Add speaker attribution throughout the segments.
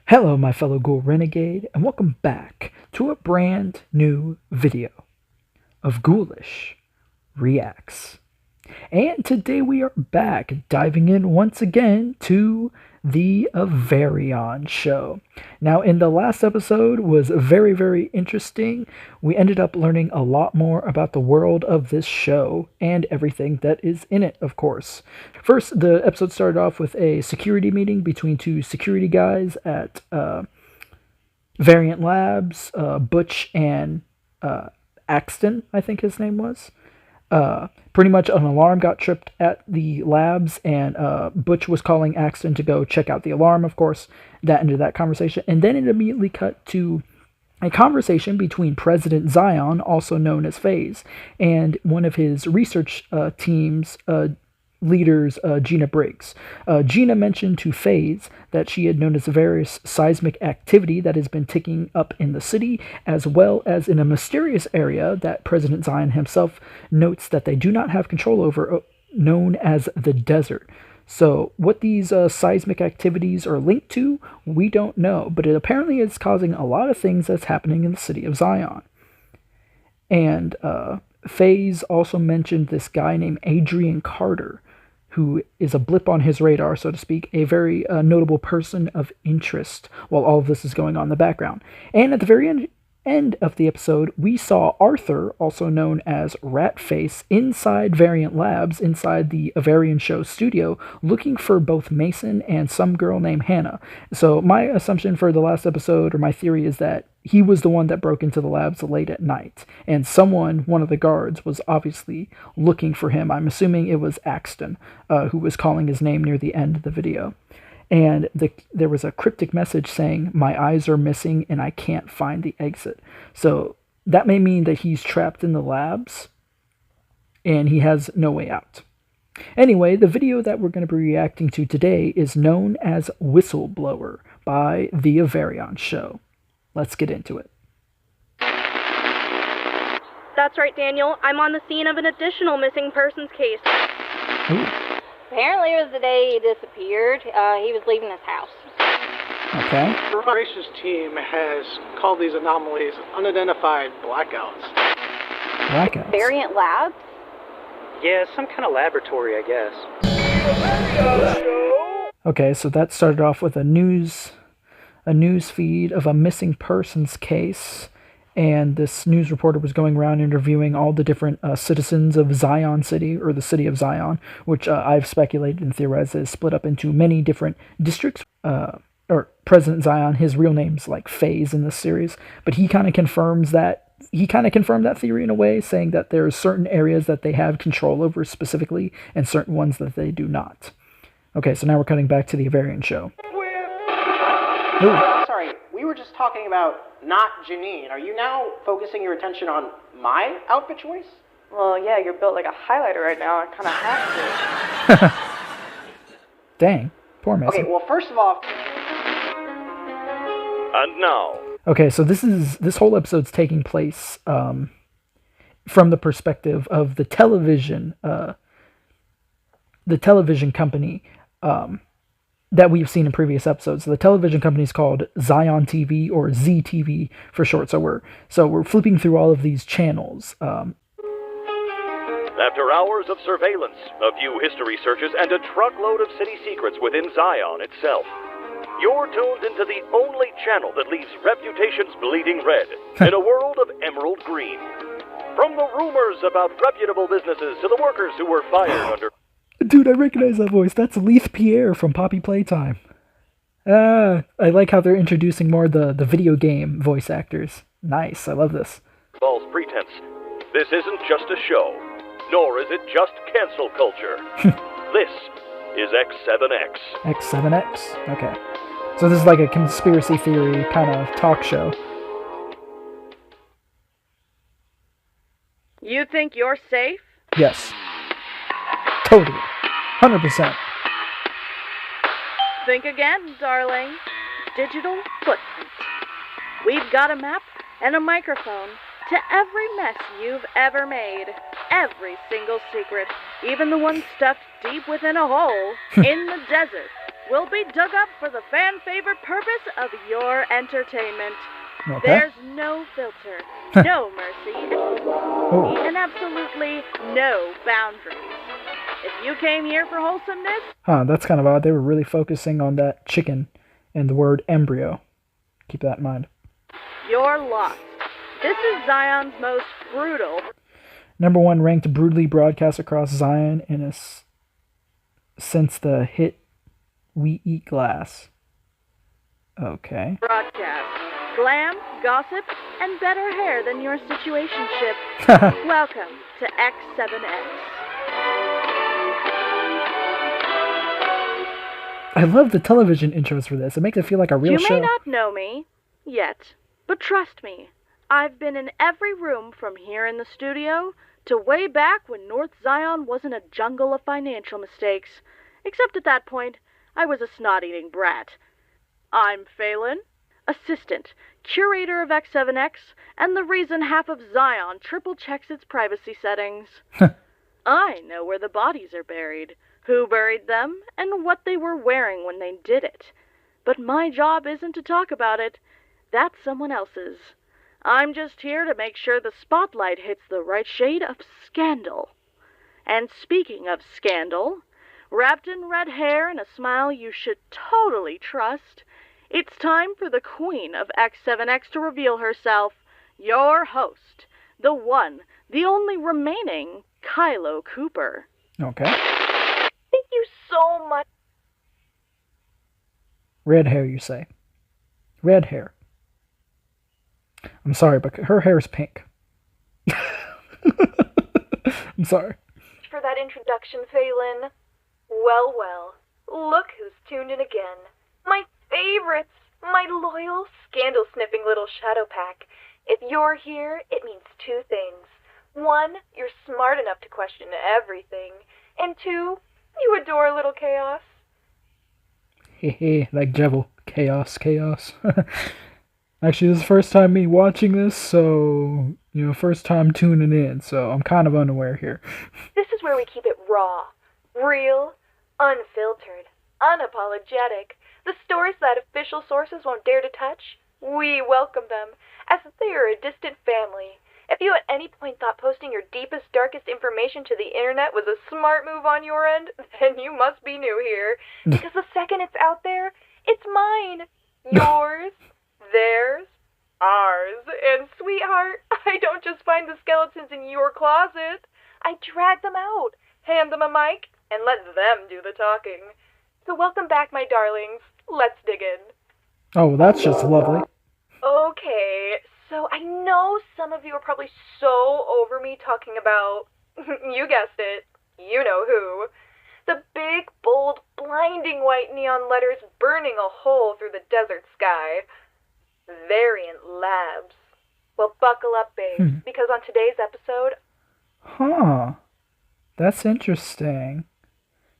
Speaker 1: Hello, my fellow Ghoul Renegade, and welcome back to a brand new video of Ghoulish Reacts. And today we are back diving in once again to the AAVARION Show. Now, in the last episode was very, very interesting. We ended up learning a lot more about the world of this show and everything that is in it, of course. First, the episode started off with a security meeting between two security guys at Variant Labs, Butch and Axton, I think his name was. Pretty much an alarm got tripped at the labs, and Butch was calling Axton to go check out the alarm, of course. That ended that conversation. And then it immediately cut to a conversation between President Zion, also known as FaZe, and one of his research team's leaders, Gina Briggs. Gina mentioned to FaZe that she had noticed various seismic activity that has been ticking up in the city, as well as in a mysterious area that President Zion himself notes that they do not have control over, known as the desert. So what these seismic activities are linked to, we don't know, but it apparently is causing a lot of things that's happening in the city of Zion. And FaZe also mentioned this guy named Adrian Carter, who is a blip on his radar, so to speak, a very notable person of interest while all of this is going on in the background. And at the very end of the episode, we saw Arthur, also known as Ratface, inside Variant Labs, inside the AAVARION Show studio, looking for both Mason and some girl named Hannah. So my assumption for the last episode, or my theory, is that he was the one that broke into the labs late at night, and someone, one of the guards, was obviously looking for him. I'm assuming it was Axton, who was calling his name near the end of the video. And there was a cryptic message saying, "My eyes are missing and I can't find the exit." So that may mean that he's trapped in the labs and he has no way out. Anyway, the video that we're going to be reacting to today is known as Whistleblower by the AAVARION Show. Let's get into it.
Speaker 2: That's right, Daniel. I'm on the scene of an additional missing persons case.
Speaker 1: Ooh.
Speaker 3: Apparently it was the day he disappeared. He was leaving his house.
Speaker 1: Okay.
Speaker 4: The operations team has called these anomalies unidentified blackouts.
Speaker 1: Blackouts?
Speaker 3: Variant Labs?
Speaker 5: Yeah, some kind of laboratory, I guess.
Speaker 1: Okay, so that started off with a news feed of a missing persons case, and this news reporter was going around interviewing all the different citizens of Zion City, or the city of Zion, which I've speculated and theorized is split up into many different districts. Or President Zion, his real name's like FaZe in this series, but he kind of confirmed that theory in a way, saying that there are certain areas that they have control over specifically, and certain ones that they do not. Okay, so now we're cutting back to the AAVARION Show.
Speaker 6: Sorry, we were just talking about not Janine. Are you now focusing your attention on my outfit choice?
Speaker 2: Well, yeah, you're built like a highlighter right now. I kind of have to.
Speaker 1: Dang, poor Mason.
Speaker 6: Okay, well, first of all...
Speaker 7: And now...
Speaker 1: Okay, so this whole episode's taking place from the perspective of the television company that we've seen in previous episodes. So the television company is called Zion TV, or ZTV for short. So we're flipping through all of these channels.
Speaker 7: After hours of surveillance, a few history searches, and a truckload of city secrets within Zion itself, you're tuned into the only channel that leaves reputations bleeding red in a world of emerald green. From the rumors about reputable businesses to the workers who were fired under...
Speaker 1: Dude, I recognize that voice. That's Leith Pierre from Poppy Playtime. I like how they're introducing more the video game voice actors. Nice, I love this.
Speaker 7: False pretense. This isn't just a show, nor is it just cancel culture. This is X7X.
Speaker 1: X7X? Okay. So this is like a conspiracy theory kind of talk show.
Speaker 2: You think you're safe?
Speaker 1: Yes. Totally. 100%.
Speaker 2: Think again, darling. Digital footprint. We've got a map and a microphone to every mess you've ever made. Every single secret, even the one stuffed deep within a hole in the desert. will be dug up for the fan-favorite purpose of your entertainment.
Speaker 1: Okay.
Speaker 2: There's no filter, no mercy, and absolutely no boundaries. If you came here for wholesomeness...
Speaker 1: That's kind of odd. They were really focusing on that chicken and the word embryo. Keep that in mind.
Speaker 2: You're lost. This is Zion's most brutal...
Speaker 1: Number 1 ranked brutally broadcast across Zion since the hit We Eat Glass. Okay.
Speaker 2: broadcast. Glam, gossip, and better hair than your situationship. Welcome to X7X.
Speaker 1: I love the television intros for this. It makes it feel like a real show.
Speaker 2: You may not know me yet, but trust me, I've been in every room from here in the studio to way back when North Zion wasn't a jungle of financial mistakes. Except at that point, I was a snot-eating brat. I'm Phelan, assistant, curator of X7X, and the reason half of Zion triple-checks its privacy settings. I know where the bodies are buried, who buried them, and what they were wearing when they did it. But my job isn't to talk about it. That's someone else's. I'm just here to make sure the spotlight hits the right shade of scandal. And speaking of scandal, wrapped in red hair and a smile you should totally trust, it's time for the queen of X7X to reveal herself, your host, the one, the only remaining Kylo Cooper.
Speaker 1: Okay.
Speaker 3: Thank you so much.
Speaker 1: Red hair, you say? Red hair. I'm sorry, but her hair is pink. I'm sorry.
Speaker 3: For that introduction, Phelan. Well, well, look who's tuned in again. My favorites, my loyal, scandal-sniffing little shadow pack. If you're here, it means two things. One, you're smart enough to question everything. And two, you adore a little chaos.
Speaker 1: Hehe, like Devil. Chaos, chaos. Actually, this is the first time me watching this, so, first time tuning in, so I'm kind of unaware here.
Speaker 3: This is where we keep it raw, real, unfiltered, unapologetic. The stories that official sources won't dare to touch, we welcome them, as if they are a distant family. If you at any point thought posting your deepest, darkest information to the internet was a smart move on your end, then you must be new here. Because the second it's out there, it's mine. Yours. Theirs, ours, and sweetheart, I don't just find the skeletons in your closet. I drag them out, hand them a mic, and let them do the talking. So welcome back, my darlings. Let's dig in.
Speaker 1: Oh, that's just lovely.
Speaker 3: Okay, so I know some of you are probably so over me talking about, you guessed it, you know who. The big, bold, blinding white neon letters burning a hole through the desert sky. Variant Labs. Well, buckle up, babes, because on today's episode...
Speaker 1: Huh. That's interesting.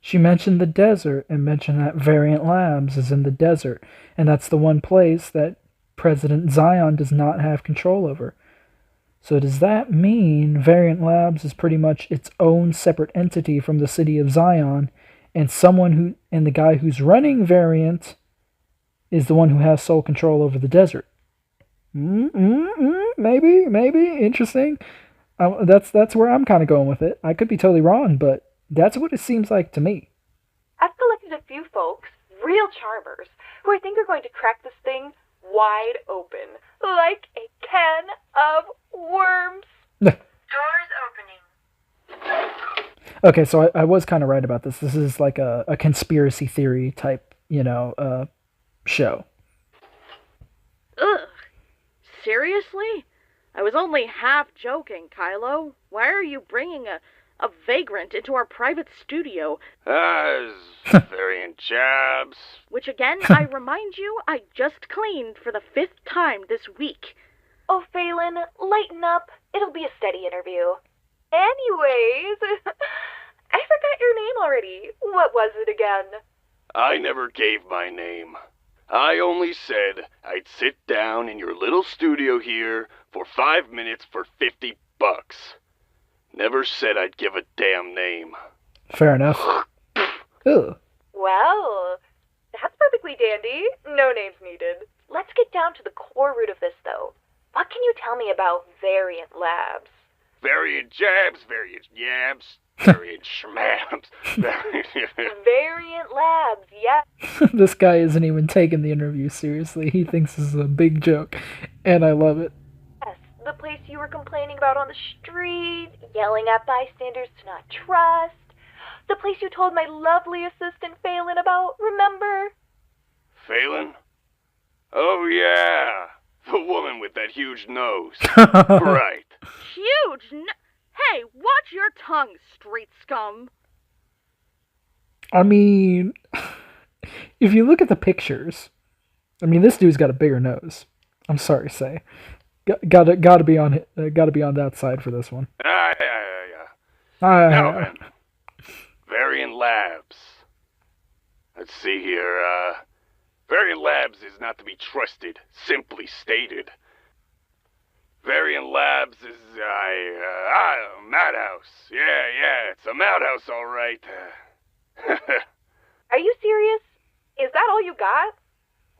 Speaker 1: She mentioned the desert and mentioned that Variant Labs is in the desert, and that's the one place that President Zion does not have control over. So does that mean Variant Labs is pretty much its own separate entity from the city of Zion, and the guy who's running Variant is the one who has sole control over the desert? Maybe, interesting. That's where I'm kind of going with it. I could be totally wrong, but that's what it seems like to me.
Speaker 3: I've collected a few folks, real charmers, who I think are going to crack this thing wide open, like a can of worms. Doors opening.
Speaker 1: Okay, so I was kind of right about this. This is like a conspiracy theory type, show.
Speaker 2: Ugh. Seriously? I was only half joking, Kylo. Why are you bringing a vagrant into our private studio?
Speaker 8: Variant jobs.
Speaker 2: Which again, I remind you, I just cleaned for the 5th time this week.
Speaker 3: Oh, Phelan, lighten up. It'll be a steady interview. Anyways, I forgot your name already. What was it again?
Speaker 8: I never gave my name. I only said I'd sit down in your little studio here for 5 minutes for $50. Never said I'd give a damn name.
Speaker 1: Fair enough. Ugh.
Speaker 3: Well, Perfectly dandy. No names needed. Let's get down to the core root of this, though. What can you tell me about Variant Labs?
Speaker 8: Variant jabs, variant yabs, variant schmabs,
Speaker 3: Variant Labs, yes.
Speaker 1: This guy isn't even taking the interview seriously. He thinks this is a big joke, and I love it.
Speaker 3: Yes, the place you were complaining about on the street, yelling at bystanders to not trust. The place you told my lovely assistant Phelan about, remember?
Speaker 8: Phelan? Oh, yeah. The woman with that huge nose. Right.
Speaker 2: Huge Hey, watch your tongue, street scum.
Speaker 1: I mean, if you look at the pictures, I mean, this dude's got a bigger nose. I'm sorry to say. Gotta be on that side for this one.
Speaker 8: Yeah. Now then, Variant Labs. Let's see here, Variant Labs is not to be trusted, simply stated. Variant Labs is, a madhouse. Yeah, it's a madhouse, all right.
Speaker 3: Are you serious? Is that all you got?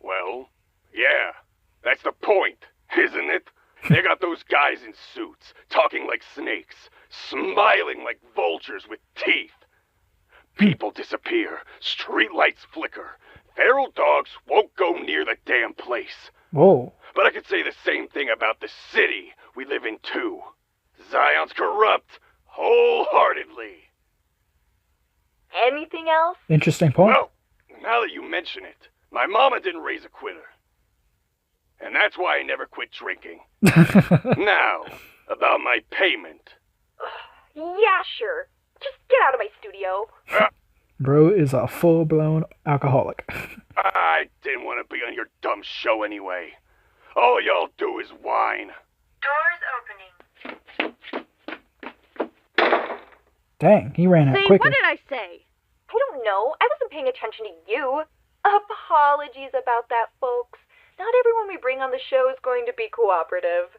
Speaker 8: Well, yeah, that's the point, isn't it? They got those guys in suits, talking like snakes, smiling like vultures with teeth. People disappear, streetlights flicker, feral dogs won't go near the damn place.
Speaker 1: Whoa.
Speaker 8: But I could say the same thing about the city we live in, too. Zion's corrupt, wholeheartedly.
Speaker 3: Anything else?
Speaker 1: Interesting point.
Speaker 8: Well, now that you mention it, my mama didn't raise a quitter. And that's why I never quit drinking. Now, about my payment.
Speaker 3: Yeah, sure. Just get out of my studio.
Speaker 1: Bro is a full-blown alcoholic.
Speaker 8: I didn't want to be on your dumb show anyway. All y'all do is whine.
Speaker 3: Doors opening.
Speaker 1: Dang, he ran out
Speaker 2: See,
Speaker 1: quicker.
Speaker 2: what did I say?
Speaker 3: I don't know. I wasn't paying attention to you. Apologies about that, folks. Not everyone we bring on the show is going to be cooperative.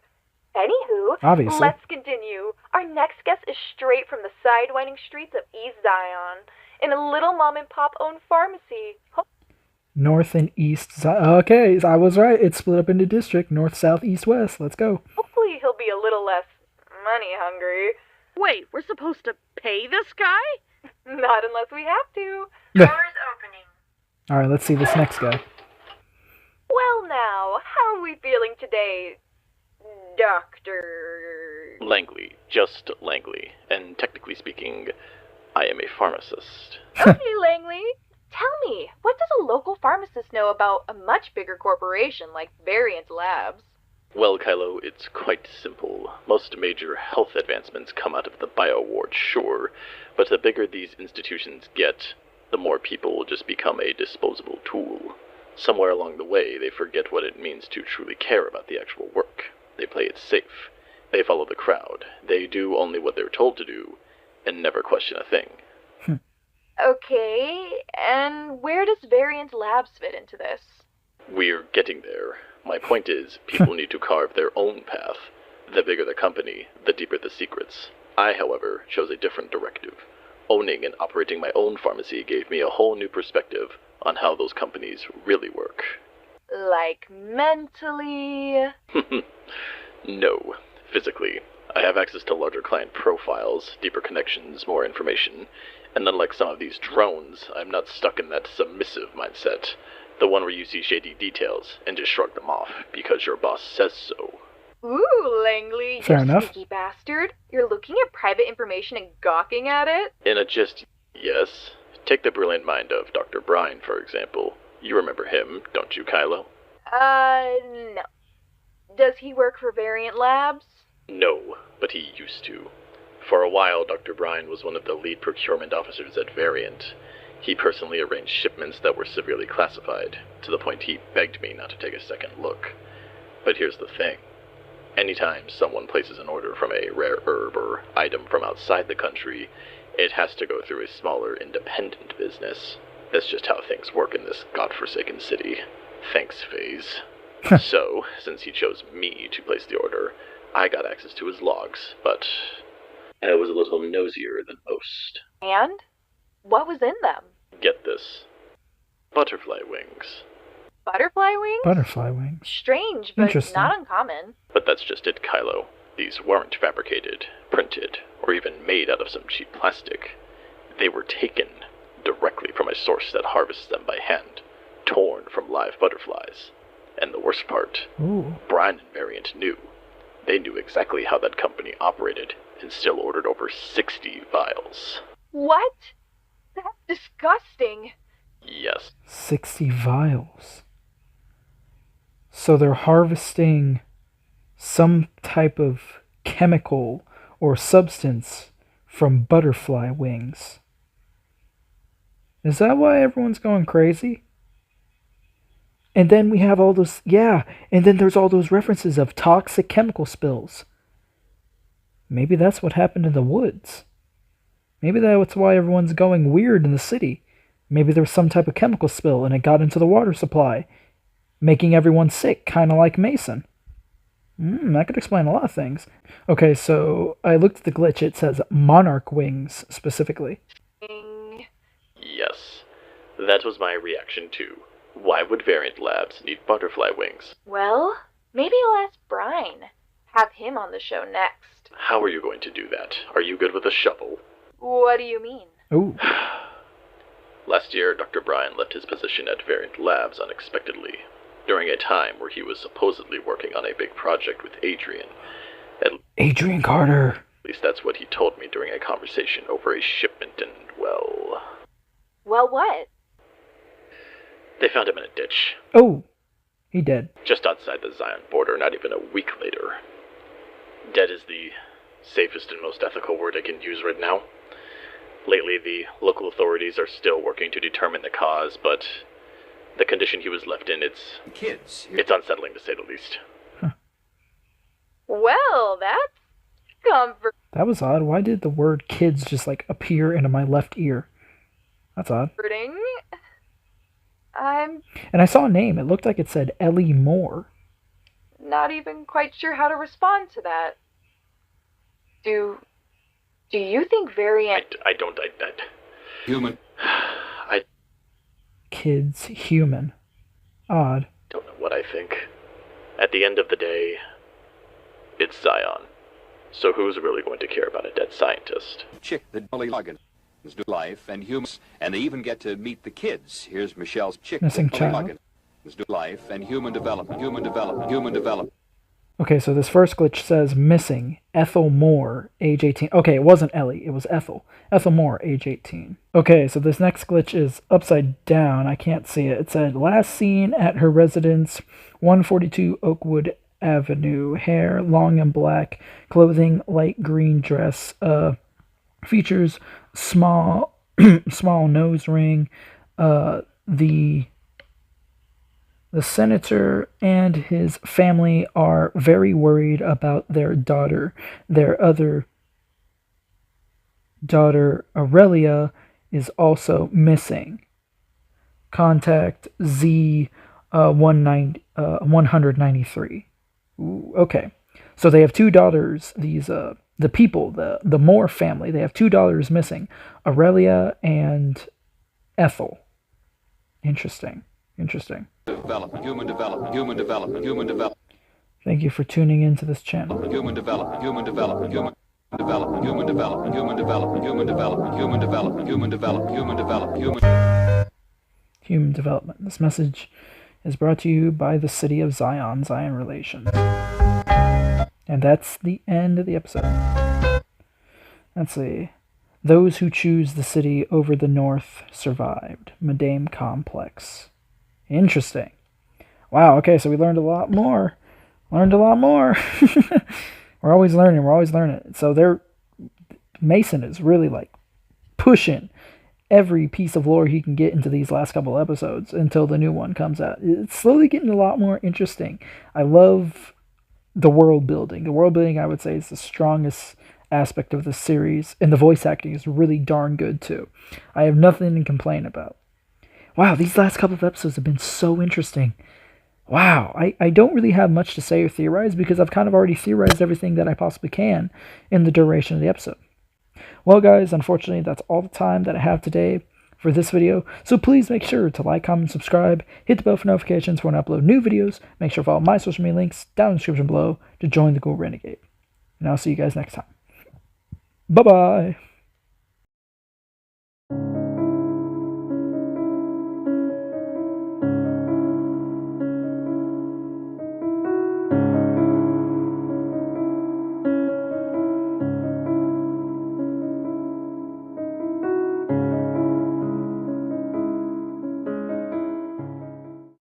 Speaker 3: Anywho,
Speaker 1: Obviously.
Speaker 3: Let's continue. Our next guest is straight from the sidewinding streets of East Zion, in a little mom-and-pop owned pharmacy.
Speaker 1: North and east. Okay, I was right. It's split up into district. North, south, east, west. Let's go.
Speaker 3: Hopefully he'll be a little less money hungry.
Speaker 2: Wait, we're supposed to pay this guy?
Speaker 3: Not unless we have to.
Speaker 1: Yeah.
Speaker 3: Doors opening.
Speaker 1: All right, let's see this next guy.
Speaker 3: Well now, how are we feeling today, Doctor?
Speaker 9: Langley, just Langley, and technically speaking, I am a pharmacist.
Speaker 3: Okay, Langley. Tell me, what does a local pharmacist know about a much bigger corporation like Variant Labs?
Speaker 9: Well, Kylo, it's quite simple. Most major health advancements come out of the bio ward, sure, but the bigger these institutions get, the more people will just become a disposable tool. Somewhere along the way, they forget what it means to truly care about the actual work. They play it safe. They follow the crowd. They do only what they're told to do, and never question a thing.
Speaker 3: Okay, and where does Variant Labs fit into this?
Speaker 9: We're getting there. My point is, people need to carve their own path. The bigger the company, the deeper the secrets. I, however, chose a different directive. Owning and operating my own pharmacy gave me a whole new perspective on how those companies really work.
Speaker 3: Like mentally?
Speaker 9: No, physically. I have access to larger client profiles, deeper connections, more information, and unlike some of these drones, I'm not stuck in that submissive mindset. The one where you see shady details and just shrug them off because your boss says so.
Speaker 3: Ooh, Langley,
Speaker 1: Fair
Speaker 3: you
Speaker 1: enough.
Speaker 3: sneaky bastard. You're looking at private information and gawking at it?
Speaker 9: In a just yes. Take the brilliant mind of Dr. Brine, for example. You remember him, don't you, Kylo?
Speaker 3: No. Does he work for Variant Labs?
Speaker 9: No, but he used to. For a while, Dr. Brine was one of the lead procurement officers at Variant. He personally arranged shipments that were severely classified, to the point he begged me not to take a second look. But here's the thing. Anytime someone places an order from a rare herb or item from outside the country, it has to go through a smaller, independent business. That's just how things work in this godforsaken city. Thanks, Phase. So, since he chose me to place the order, I got access to his logs, but I was a little nosier than most.
Speaker 3: And? What was in them?
Speaker 9: Get this. butterfly wings.
Speaker 3: Butterfly wings?
Speaker 1: Butterfly wings.
Speaker 3: Strange, but
Speaker 1: Interesting.
Speaker 3: not uncommon.
Speaker 9: But that's just it, Kylo. These weren't fabricated, printed, or even made out of some cheap plastic. They were taken directly from a source that harvests them by hand, torn from live butterflies. And the worst part,
Speaker 1: Ooh.
Speaker 9: Brian and Variant knew. They knew exactly how that company operated and still ordered over 60 vials.
Speaker 3: What? That's disgusting.
Speaker 9: Yes.
Speaker 1: 60 vials. So they're harvesting some type of chemical or substance from butterfly wings. Is that why everyone's going crazy? And then we have all those, and then there's all those references of toxic chemical spills. Maybe that's what happened in the woods. Maybe that's why everyone's going weird in the city. Maybe there was some type of chemical spill and it got into the water supply, making everyone sick, kind of like Mason. That could explain a lot of things. Okay, so I looked at the glitch. It says monarch wings specifically.
Speaker 9: Yes. That was my reaction too. Why would Variant Labs need butterfly wings?
Speaker 3: Well, maybe I'll ask Brian. Have him on the show next.
Speaker 9: How are you going to do that? Are you good with a shovel?
Speaker 3: What do you mean?
Speaker 1: Ooh.
Speaker 9: Last year, Dr. Brian left his position at Variant Labs unexpectedly, during a time where he was supposedly working on a big project with Adrian.
Speaker 1: Adrian Carter.
Speaker 9: At least that's what he told me during a conversation over a shipment and, well...
Speaker 3: Well, what?
Speaker 9: They found him in a ditch.
Speaker 1: Oh, he dead.
Speaker 9: Just outside the Zion border, not even a week later. Dead is the safest and most ethical word I can use right now. Lately, the local authorities are still working to determine the cause, but the condition he was left in, it's unsettling to say the least.
Speaker 1: Huh.
Speaker 3: Well, that's comfort.
Speaker 1: That was odd. Why did the word kids just appear into my left ear? That's odd. And I saw a name. It looked like it said Ellie Moore.
Speaker 3: Not even quite sure how to respond to that. Do you think Variant...
Speaker 9: I don't.
Speaker 8: Human.
Speaker 1: Kids, human. Odd.
Speaker 9: Don't know what I think. At the end of the day, it's Zion. So who's really going to care about a dead scientist?
Speaker 10: Chick that Dolly Loggins do life and humans, and they even get to meet the kids. Here's Michelle's chick.
Speaker 1: Missing child.
Speaker 10: Do life and human development.
Speaker 1: Okay, so this first glitch says missing Ethel Moore, age 18. Okay, it wasn't Ellie, it was Ethel. Ethel Moore, age 18. Okay, so this next glitch is upside down. I can't see it. It said last seen at her residence, 142 Oakwood Avenue. Hair long and black, clothing light green dress. Features small nose ring. The senator and his family are very worried about their daughter. Their other daughter, Aurelia, is also missing. Contact Z 193. Ooh, okay. So they have two daughters, the people, the Moore family, they have two daughters missing, Aurelia and Ethel. Interesting.
Speaker 10: Human development.
Speaker 1: Thank you for tuning into this channel.
Speaker 10: Human development.
Speaker 1: This message is brought to you by the City of Zion, Zion Relations. And that's the end of the episode. Let's see. Those who choose the city over the north survived. Madame Complex. Interesting. Wow, okay, so we learned a lot more. We're always learning. So Mason is really pushing every piece of lore he can get into these last couple episodes until the new one comes out. It's slowly getting a lot more interesting. I love the world building. The world building, I would say, is the strongest aspect of the series, and the voice acting is really darn good too. I have nothing to complain about. Wow, these last couple of episodes have been so interesting. Wow, I don't really have much to say or theorize because I've kind of already theorized everything that I possibly can in the duration of the episode. Well, guys, unfortunately, that's all the time that I have today. for this video. So please make sure to like, comment, subscribe, hit the bell for notifications when I upload new videos. Make sure to follow my social media links down in the description below to join the Ghoul Renegade. And I'll see you guys next time. Bye-bye.